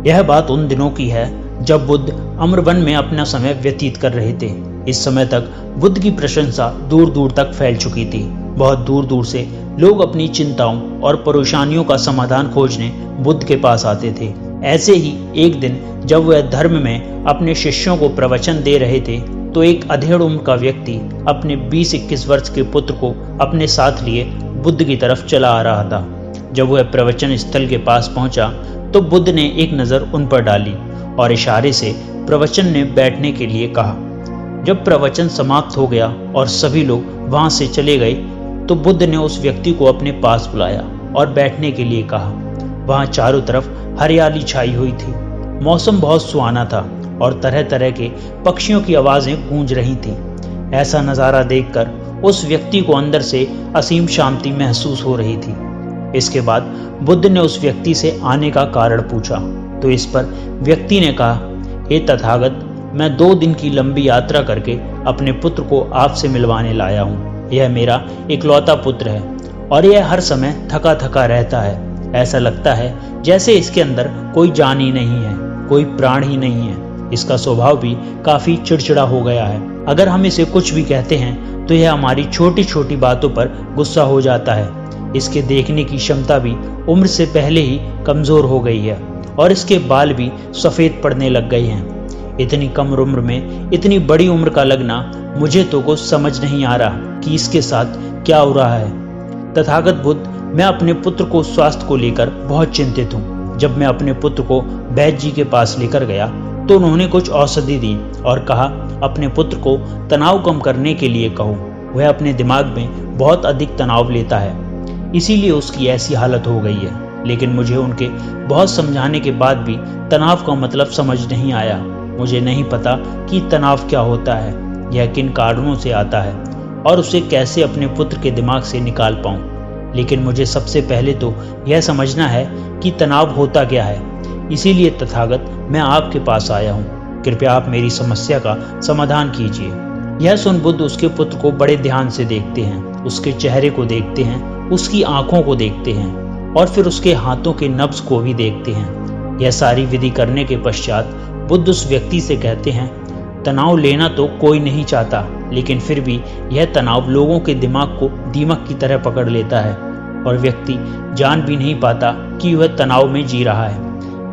यह बात उन दिनों की है जब बुद्ध अम्रवन में अपना समय व्यतीत कर रहे थे। इस समय तक बुद्ध की प्रशंसा दूर दूर तक फैल चुकी थी। बहुत दूर दूर से लोग अपनी चिंताओं और परेशानियों का समाधान खोजने बुद्ध के पास आते थे। ऐसे ही एक दिन जब वह धर्म में अपने शिष्यों को प्रवचन दे रहे थे तो एक अधेड़ उम्र का व्यक्ति अपने 20-21 वर्ष के पुत्र को अपने साथ लिए बुद्ध की तरफ चला आ रहा था। जब वह प्रवचन स्थल के पास पहुंचा तो बुद्ध ने एक नज़र उन पर डाली और इशारे से प्रवचन ने बैठने के लिए कहा। जब प्रवचन समाप्त हो गया और सभी लोग वहां से चले गए तो बुद्ध ने उस व्यक्ति को अपने पास बुलाया और बैठने के लिए कहा। वहां चारों तरफ हरियाली छाई हुई थी। मौसम बहुत सुहाना था और तरह तरह के पक्षियों की आवाजें गूंज रही थीं। ऐसा नज़ारा देखकर उस व्यक्ति को अंदर से असीम शांति महसूस हो रही थी। इसके बाद बुद्ध ने उस व्यक्ति से आने का कारण पूछा तो इस पर व्यक्ति ने कहा, हे तथागत, मैं 2 दिन की लंबी यात्रा करके अपने पुत्र को आपसे मिलवाने लाया हूँ। यह मेरा इकलौता पुत्र है और यह हर समय थका थका रहता है। ऐसा लगता है जैसे इसके अंदर कोई जान ही नहीं है, कोई प्राण ही नहीं है। इसका स्वभाव भी काफी चिड़चिड़ा हो गया है। अगर हम इसे कुछ भी कहते हैं तो यह हमारी छोटी छोटी बातों पर गुस्सा हो जाता है। इसके देखने की क्षमता भी उम्र से पहले ही कमजोर हो गई है और इसके बाल भी सफेद पड़ने लग गए हैं। इतनी कम उम्र में इतनी बड़ी उम्र का लगना, मुझे तो कुछ समझ नहीं आ रहा कि इसके साथ क्या हो रहा है। तथागत बुद्ध, मैं अपने पुत्र को स्वास्थ्य को लेकर बहुत चिंतित हूँ। जब मैं अपने पुत्र को वैद्य जी के पास लेकर गया तो उन्होंने कुछ औषधि दी और कहा अपने पुत्र को तनाव कम करने के लिए कहो। वह अपने दिमाग में बहुत अधिक तनाव लेता है, इसीलिए उसकी ऐसी हालत हो गई है। लेकिन मुझे उनके बहुत समझाने के बाद भी तनाव का मतलब समझ नहीं आया। मुझे नहीं पता कि तनाव क्या होता है, यह किन कारणों से आता है और उसे कैसे अपने पुत्र के दिमाग से निकाल पाऊं। लेकिन मुझे सबसे पहले तो यह समझना है कि तनाव होता क्या है। इसीलिए तथागत, मैं आपके पास आया हूँ। कृपया आप मेरी समस्या का समाधान कीजिए। यह सुन बुद्ध उसके पुत्र को बड़े ध्यान से देखते हैं, उसके चेहरे को देखते हैं, उसकी आंखों को देखते हैं और फिर उसके हाथों के नब्ज को भी देखते हैं। यह सारी विधि करने के पश्चात बुद्ध उस व्यक्ति से कहते हैं, तनाव लेना तो कोई नहीं चाहता, लेकिन फिर भी यह तनाव लोगों के दिमाग को दीमक की तरह पकड़ लेता है और व्यक्ति जान भी नहीं पाता कि वह तनाव में जी रहा है।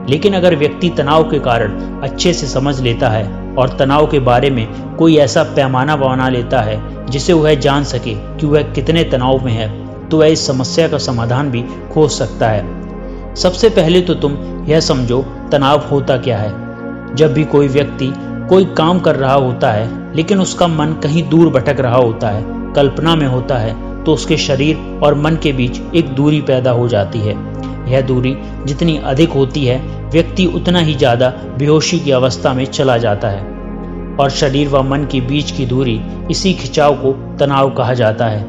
लेकिन अगर व्यक्ति तनाव के कारण अच्छे से समझ लेता है और तनाव के बारे में कोई ऐसा पैमाना बना लेता है जिसे वह जान सके कि वह कितने तनाव में है, तो वह इस समस्या का समाधान भी खोज सकता है। सबसे पहले तो तुम यह समझो तनाव होता क्या है। जब भी कोई व्यक्ति कोई काम कर रहा होता है लेकिन उसका मन कहीं दूर भटक रहा होता है, कल्पना में होता है, तो उसके शरीर और मन के बीच एक दूरी पैदा हो जाती है। यह दूरी जितनी अधिक होती है, व्यक्ति उतना ही ज्यादा बेहोशी की अवस्था में चला जाता है और शरीर व मन के बीच की दूरी, इसी खिंचाव को तनाव कहा जाता है।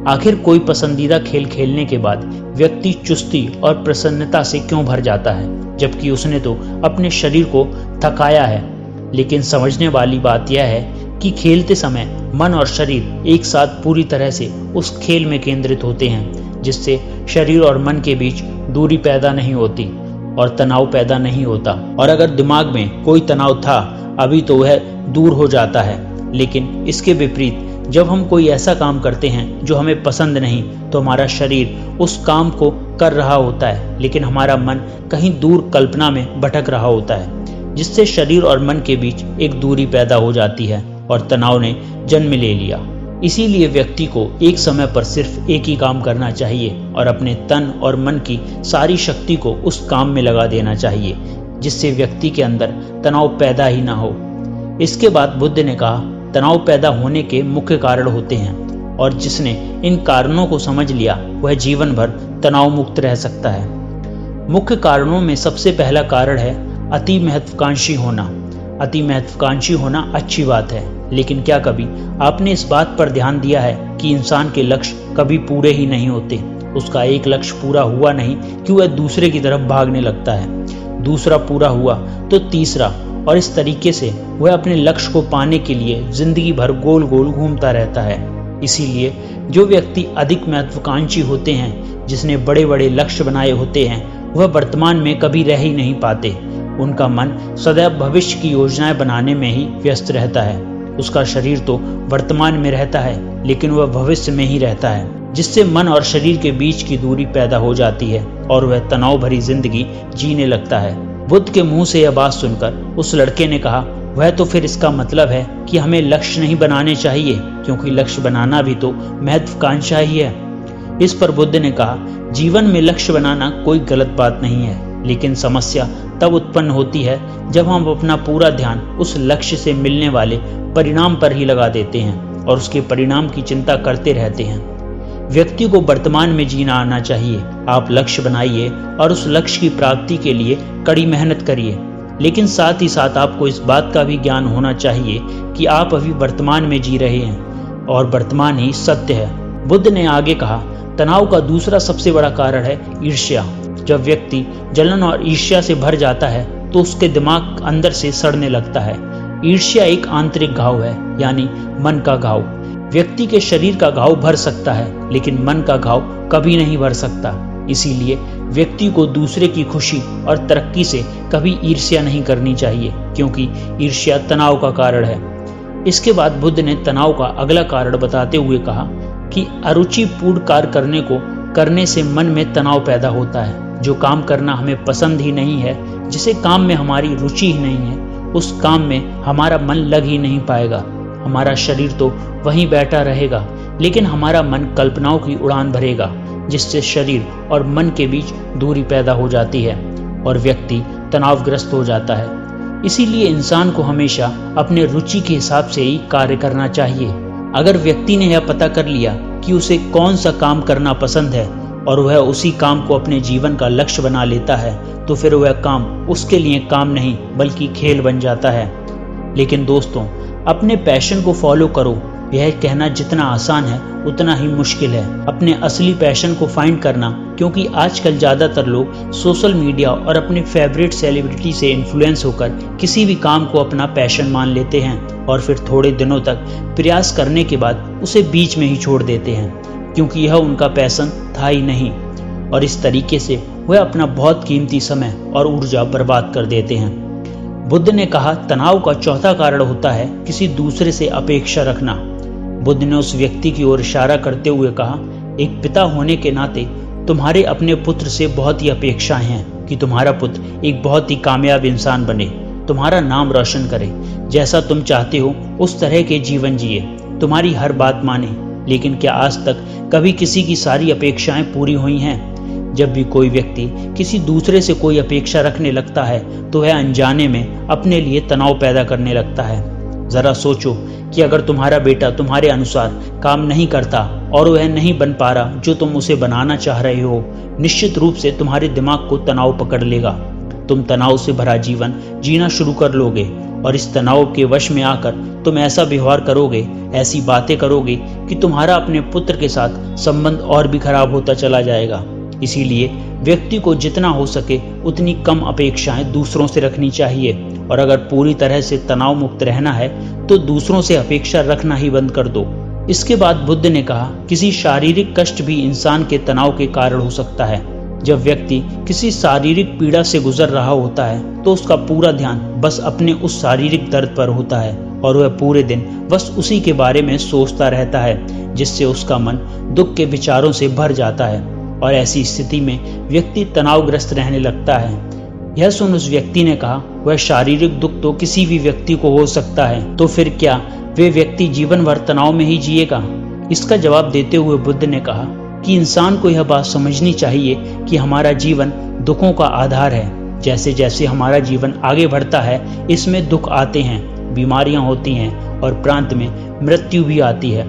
आखिर कोई पसंदीदा खेल खेलने के बाद व्यक्ति चुस्ती और प्रसन्नता से क्यों भर जाता है, जबकि उसने तो अपने शरीर को थकाया है। लेकिन समझने वाली बात यह है कि खेलते समय मन और शरीर एक साथ पूरी तरह से उस खेल में केंद्रित होते हैं, जिससे शरीर और मन के बीच दूरी पैदा नहीं होती और तनाव पैदा नहीं होता। और अगर दिमाग में कोई तनाव था अभी तो वह दूर हो जाता है। लेकिन इसके विपरीत जब हम कोई ऐसा काम करते हैं जो हमें पसंद नहीं, तो हमारा शरीर उस काम को कर रहा होता है लेकिन हमारा मन कहीं दूर कल्पना में भटक रहा होता है, जिससे शरीर और मन के बीच एक दूरी पैदा हो जाती है और तनाव ने जन्म ले लिया। इसीलिए व्यक्ति को एक समय पर सिर्फ एक ही काम करना चाहिए और अपने तन और मन की सारी शक्ति को उस काम में लगा देना चाहिए, जिससे व्यक्ति के अंदर तनाव पैदा ही ना हो। इसके बाद बुद्ध ने कहा, तनाव पैदा होने के मुख्य कारण होते हैं और जिसने इन कारणों को समझ लिया वह जीवन भर तनाव मुक्त रह सकता है। मुख्य कारणों में सबसे पहला कारण है अति महत्वाकांक्षी होना। अति महत्वाकांक्षी होना अच्छी बात है, लेकिन क्या कभी आपने इस बात पर ध्यान दिया है कि इंसान के लक्ष्य कभी पूरे ही नहीं होते। उसका एक लक्ष्य पूरा हुआ नहीं कि वह दूसरे की तरफ भागने लगता है, दूसरा पूरा हुआ तो तीसरा, और इस तरीके से वह अपने लक्ष्य को पाने के लिए जिंदगी भर गोल गोल घूमता रहता है। इसीलिए जो व्यक्ति अधिक महत्वाकांक्षी होते हैं, जिसने बड़े बड़े लक्ष्य बनाए होते हैं, वह वर्तमान में कभी रह ही नहीं पाते। उनका मन सदैव भविष्य की योजनाएं बनाने में ही व्यस्त रहता है। उसका शरीर तो वर्तमान में रहता है, लेकिन वह भविष्य में ही रहता है, जिससे मन और शरीर के बीच की दूरी पैदा हो जाती है और वह तनाव भरी जिंदगी जीने लगता है। बुद्ध के मुंह से यह बात सुनकर उस लड़के ने कहा, वह तो फिर इसका मतलब है कि हमें लक्ष्य नहीं बनाने चाहिए, क्योंकि लक्ष्य बनाना भी तो महत्वाकांक्षा ही है। इस पर बुद्ध ने कहा, जीवन में लक्ष्य बनाना कोई गलत बात नहीं है, लेकिन समस्या तब उत्पन्न होती है जब हम अपना पूरा ध्यान उस लक्ष्य से मिलने वाले परिणाम पर ही लगा देते हैं और उसके परिणाम की चिंता करते रहते हैं। व्यक्ति को वर्तमान में जीना आना चाहिए। आप लक्ष्य बनाइए और उस लक्ष्य की प्राप्ति के लिए कड़ी मेहनत करिए, लेकिन साथ ही साथ आपको इस बात का भी ज्ञान होना चाहिए कि आप अभी वर्तमान में जी रहे हैं और वर्तमान ही सत्य है। बुद्ध ने आगे कहा, तनाव का दूसरा सबसे बड़ा कारण है ईर्ष्या। जब व्यक्ति जलन और ईर्ष्या से भर जाता है तो उसके दिमाग अंदर से सड़ने लगता है। ईर्ष्या एक आंतरिक घाव है, यानी मन का घाव। व्यक्ति के शरीर का घाव भर सकता है, लेकिन मन का घाव कभी नहीं भर सकता। इसीलिए व्यक्ति को दूसरे की खुशी और तरक्की से कभी ईर्ष्या नहीं करनी चाहिए, क्योंकि ईर्ष्या तनाव का कारण है। इसके बाद बुद्ध ने तनाव का अगला कारण बताते हुए कहा कि अरुचिपूर्ण कार्य करने से मन में तनाव पैदा होता है। जो काम करना हमें पसंद ही नहीं है, जिसे काम में हमारी रुचि ही नहीं है, उस काम में हमारा मन लग ही नहीं पाएगा। हमारा शरीर तो वहीं बैठा रहेगा, लेकिन हमारा मन कल्पनाओं की उड़ान भरेगा, जिससे शरीर और मन के बीच दूरी पैदा हो जाती है और व्यक्ति तनावग्रस्त हो जाता है। इसीलिए इंसान को हमेशा अपने रुचि के हिसाब से ही कार्य करना चाहिए। अगर व्यक्ति ने यह पता कर लिया कि उसे कौन सा काम करना पसंद है और वह उसी काम को अपने जीवन का लक्ष्य बना लेता है, तो फिर वह काम उसके लिए काम नहीं बल्कि खेल बन जाता है। लेकिन दोस्तों, अपने पैशन को फॉलो करो, यह कहना जितना आसान है उतना ही मुश्किल है। अपने असली पैशन को फाइंड करना, क्योंकि आजकल ज़्यादातर लोग सोशल मीडिया और अपने फेवरेट सेलिब्रिटी से इन्फ्लुएंस होकर किसी भी काम को अपना पैशन मान लेते हैं और फिर थोड़े दिनों तक प्रयास करने के बाद उसे बीच में ही छोड़ देते हैं, क्योंकि यह उनका पैशन था ही नहीं, और इस तरीके से वह अपना बहुत कीमती समय और ऊर्जा बर्बाद कर देते हैं। बुद्ध ने कहा, तनाव का चौथा कारण होता है किसी दूसरे से अपेक्षा रखना। बुद्ध ने उस व्यक्ति की ओर इशारा करते हुए कहा, एक पिता होने के नाते तुम्हारे अपने पुत्र से बहुत ही अपेक्षाएं हैं कि तुम्हारा पुत्र एक बहुत ही कामयाब इंसान बने, तुम्हारा नाम रोशन करे, जैसा तुम चाहते हो उस तरह के जीवन जिए, तुम्हारी हर बात माने। लेकिन क्या आज तक कभी किसी की सारी अपेक्षाएं पूरी हुई हैं? जब भी कोई व्यक्ति किसी दूसरे से कोई अपेक्षा रखने लगता है तो वह अनजाने में अपने लिए तनाव पैदा करने लगता है। जरा सोचो कि अगर तुम्हारा बेटा तुम्हारे अनुसार काम नहीं करता और वह नहीं बन पा रहा जो तुम उसे बनाना चाह रहे हो, निश्चित रूप से तुम्हारे दिमाग को तनाव पकड़ लेगा। तुम तनाव से भरा जीवन जीना शुरू कर लोगे और इस तनाव के वश में आकर तुम ऐसा व्यवहार करोगे, ऐसी बातें करोगे कि तुम्हारा अपने पुत्र के साथ संबंध और भी खराब होता चला जाएगा। इसीलिए व्यक्ति को जितना हो सके उतनी कम अपेक्षाएं दूसरों से रखनी चाहिए, और अगर पूरी तरह से तनाव मुक्त रहना है तो दूसरों से अपेक्षा रखना ही बंद कर दो। इसके बाद बुद्ध ने कहा, किसी शारीरिक कष्ट भी इंसान के तनाव के कारण हो सकता है। जब व्यक्ति किसी शारीरिक पीड़ा से गुजर रहा होता है तो उसका पूरा ध्यान बस अपने उस शारीरिक दर्द पर होता है और वह पूरे दिन बस उसी के बारे में सोचता रहता है, जिससे उसका मन दुख के विचारों से भर जाता है और ऐसी स्थिति में व्यक्ति तनावग्रस्त रहने लगता है। यह सुन उस व्यक्ति ने कहा, वह शारीरिक दुख तो किसी भी व्यक्ति को हो सकता है, तो फिर क्या वे व्यक्ति जीवन भर तनाव में ही जिएगा? इसका जवाब देते हुए बुद्ध ने कहा कि इंसान को यह बात समझनी चाहिए कि हमारा जीवन दुखों का आधार है। जैसे जैसे हमारा जीवन आगे बढ़ता है, इसमें दुख आते हैं, बीमारियां होती हैं और प्रांत में मृत्यु भी आती है।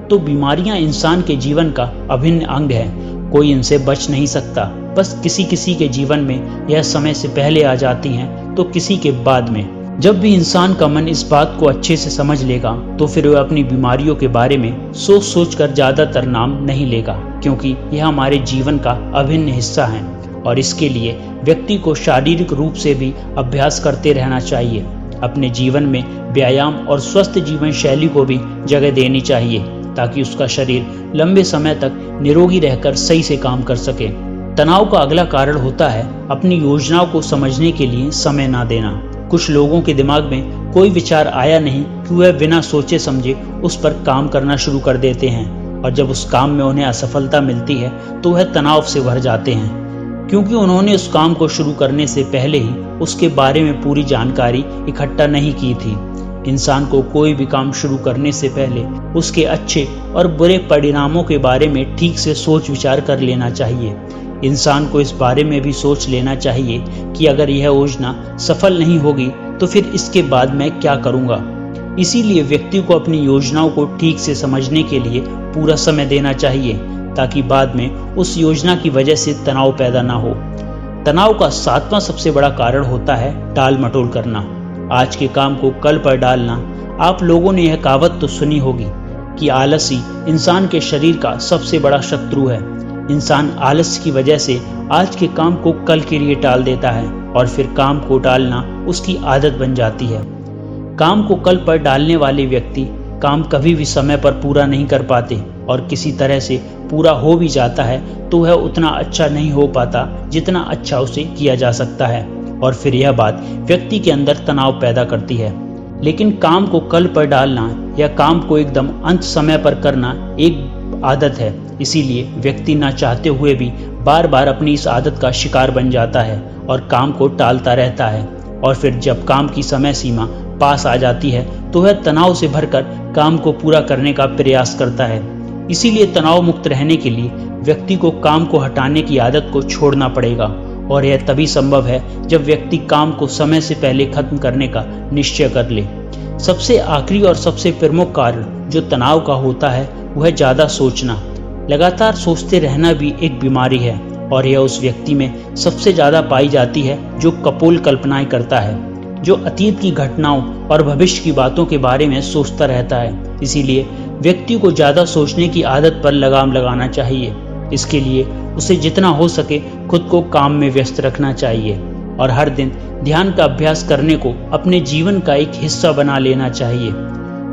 तो बीमारियां इंसान के जीवन का अभिन्न अंग है, कोई इनसे बच नहीं सकता। बस किसी किसी के जीवन में यह समय से पहले आ जाती हैं तो किसी के बाद में। जब भी इंसान का मन इस बात को अच्छे से समझ लेगा तो फिर वह अपनी बीमारियों के बारे में सोच सोच कर ज्यादातर नाम नहीं लेगा, क्योंकि यह हमारे जीवन का अभिन्न हिस्सा है और इसके लिए व्यक्ति को शारीरिक रूप से भी अभ्यास करते रहना चाहिए। अपने जीवन में व्यायाम और स्वस्थ जीवन शैली को भी जगह देनी चाहिए ताकि उसका शरीर लंबे समय तक निरोगी रहकर सही से काम कर सके। तनाव का अगला कारण होता है अपनी योजनाओं को समझने के लिए समय ना देना। कुछ लोगों के दिमाग में कोई विचार आया नहीं कि वह बिना सोचे समझे उस पर काम करना शुरू कर देते हैं, और जब उस काम में उन्हें असफलता मिलती है तो वह तनाव से भर जाते हैं, क्योंकि उन्होंने उस काम को शुरू करने से पहले ही उसके बारे में पूरी जानकारी इकट्ठा नहीं की थी। इंसान को कोई भी काम शुरू करने से पहले उसके अच्छे और बुरे परिणामों के बारे में ठीक से सोच विचार कर लेना चाहिए। इंसान को इस बारे में भी सोच लेना चाहिए कि अगर यह योजना सफल नहीं होगी तो फिर इसके बाद मैं क्या करूंगा। इसीलिए व्यक्ति को अपनी योजनाओं को ठीक से समझने के लिए पूरा समय देना चाहिए, ताकि बाद में उस योजना की वजह से तनाव पैदा ना हो। तनाव का 7वां सबसे बड़ा कारण होता है टाल मटोल करना। आज के काम को कल पर डालना। आप लोगों ने यह कहावत तो सुनी होगी कि आलसी इंसान के शरीर का सबसे बड़ा शत्रु है। इंसान आलस की वजह से आज के काम को कल के लिए टाल देता है, और फिर काम को टालना उसकी आदत बन जाती है। काम को कल पर डालने वाले व्यक्ति काम कभी भी समय पर पूरा नहीं कर पाते, और किसी तरह से पूरा हो भी जाता है तो वह उतना अच्छा नहीं हो पाता जितना अच्छा उसे किया जा सकता है, और फिर यह बात व्यक्ति के अंदर तनाव पैदा करती है। लेकिन काम को कल पर डालना या काम को एकदम अंत समय पर करना एक आदत है, इसीलिए व्यक्ति ना चाहते हुए भी बार बार अपनी इस आदत का शिकार बन जाता है और काम को टालता रहता है, और फिर जब काम की समय सीमा पास आ जाती है तो वह तनाव से भरकर काम को पूरा करने का प्रयास करता है। इसीलिए तनाव मुक्त रहने के लिए व्यक्ति को काम को हटाने की आदत को छोड़ना पड़ेगा, और यह तभी संभव है जब व्यक्ति काम को समय से पहले खत्म करने का निश्चय कर ले। सबसे आखिरी और सबसे प्रमुख कारण जो तनाव का होता है वह ज़्यादा सोचना। लगातार सोचते रहना भी एक बीमारी है, और यह उस व्यक्ति में सबसे ज़्यादा पाई जाती है जो कपोल कल्पनाएं करता है, जो अतीत की घटनाओं और भविष्य की बातों के बारे में सोचता रहता है। इसीलिए व्यक्ति को ज़्यादा सोचने की आदत पर लगाम लगाना चाहिए। इसके लिए उसे जितना हो सके खुद को काम में व्यस्त रखना चाहिए, और हर दिन ध्यान का अभ्यास करने को अपने जीवन का एक हिस्सा बना लेना चाहिए।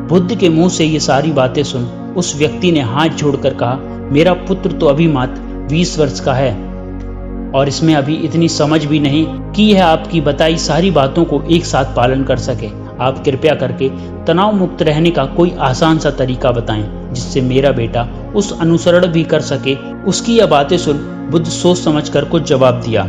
बुद्ध के मुंह से ये सारी बातें सुन उस व्यक्ति ने हाथ जोड़कर कहा, मेरा पुत्र तो अभी मात्र 20 वर्ष का है, और इसमें अभी इतनी समझ भी नहीं कि यह आपकी बताई सारी बातों को एक साथ पालन कर सके। आप कृपया करके तनाव मुक्त रहने का कोई आसान सा तरीका बताएं, जिससे मेरा बेटा उस अनुसरण भी कर सके। उसकी यह बातें सुन बुद्ध सोच समझकर कुछ जवाब दिया,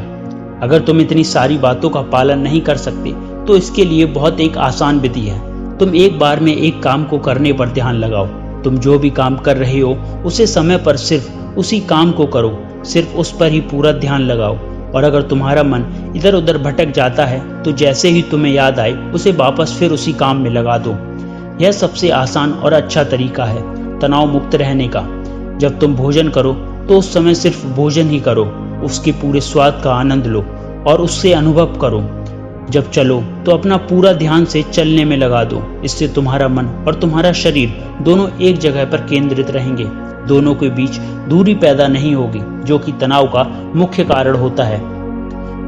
अगर तुम इतनी सारी बातों का पालन नहीं कर सकते तो इसके लिए बहुत एक आसान विधि है। तुम एक बार में एक काम को करने पर ध्यान लगाओ। तुम जो भी काम कर रहे हो उसे समय पर सिर्फ उसी काम को करो, सिर्फ उस पर ही पूरा ध्यान लगाओ, और अगर तुम्हारा मन इधर उधर भटक जाता है तो जैसे ही तुम्हें याद आए उसे वापस फिर उसी काम में लगा दो। यह सबसे आसान और अच्छा तरीका है तनाव मुक्त रहने का। जब तुम भोजन करो तो उस समय सिर्फ भोजन ही करो, उसके पूरे स्वाद का आनंद लो और उससे अनुभव करो। जब चलो तो अपना पूरा ध्यान से चलने में लगा दो। इससे तुम्हारा मन और तुम्हारा शरीर दोनों एक जगह पर केंद्रित रहेंगे। दोनों के बीच दूरी पैदा नहीं होगी, जो कि तनाव का मुख्य कारण होता है।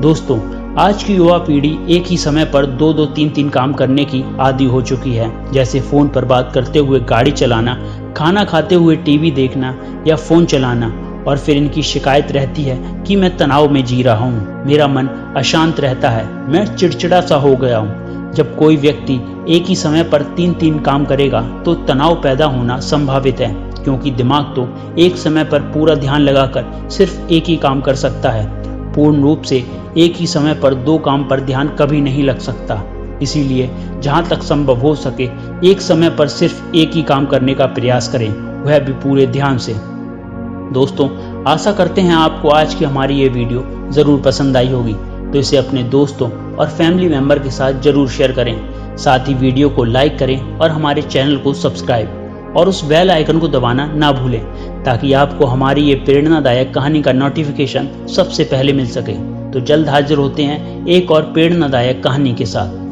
दोस्तों, आज की युवा पीढ़ी एक ही समय पर 2-2, 3-3 काम करने की आदी हो चुकी है, जैसे फोन पर बात करते हुए गाड़ी चलाना, खाना खाते हुए टीवी देखना या फोन चलाना। और फिर इनकी शिकायत रहती है कि मैं तनाव में जी रहा हूँ, मेरा मन अशांत रहता है, मैं चिड़चिड़ा सा हो गया हूँ। जब कोई व्यक्ति एक ही समय पर 3-3 काम करेगा तो तनाव पैदा होना संभावित है, क्योंकि दिमाग तो एक समय पर पूरा ध्यान लगाकर सिर्फ एक ही काम कर सकता है। पूर्ण रूप से एक ही समय पर 2 काम पर ध्यान कभी नहीं लग सकता। इसीलिए जहाँ तक संभव हो सके एक समय पर सिर्फ एक ही काम करने का प्रयास करें, वह भी पूरे ध्यान से। दोस्तों, आशा करते हैं आपको आज की हमारी ये वीडियो ज़रूर पसंद आई होगी, तो इसे अपने दोस्तों और फैमिली मेंबर के साथ ज़रूर शेयर करें। साथ ही वीडियो को लाइक करें और हमारे चैनल को सब्सक्राइब और उस बेल आइकन को दबाना ना भूलें, ताकि आपको हमारी ये प्रेरणादायक कहानी का नोटिफिकेशन सबसे पहले मिल सके। तो जल्द हाजिर होते हैं एक और प्रेरणादायक कहानी के साथ।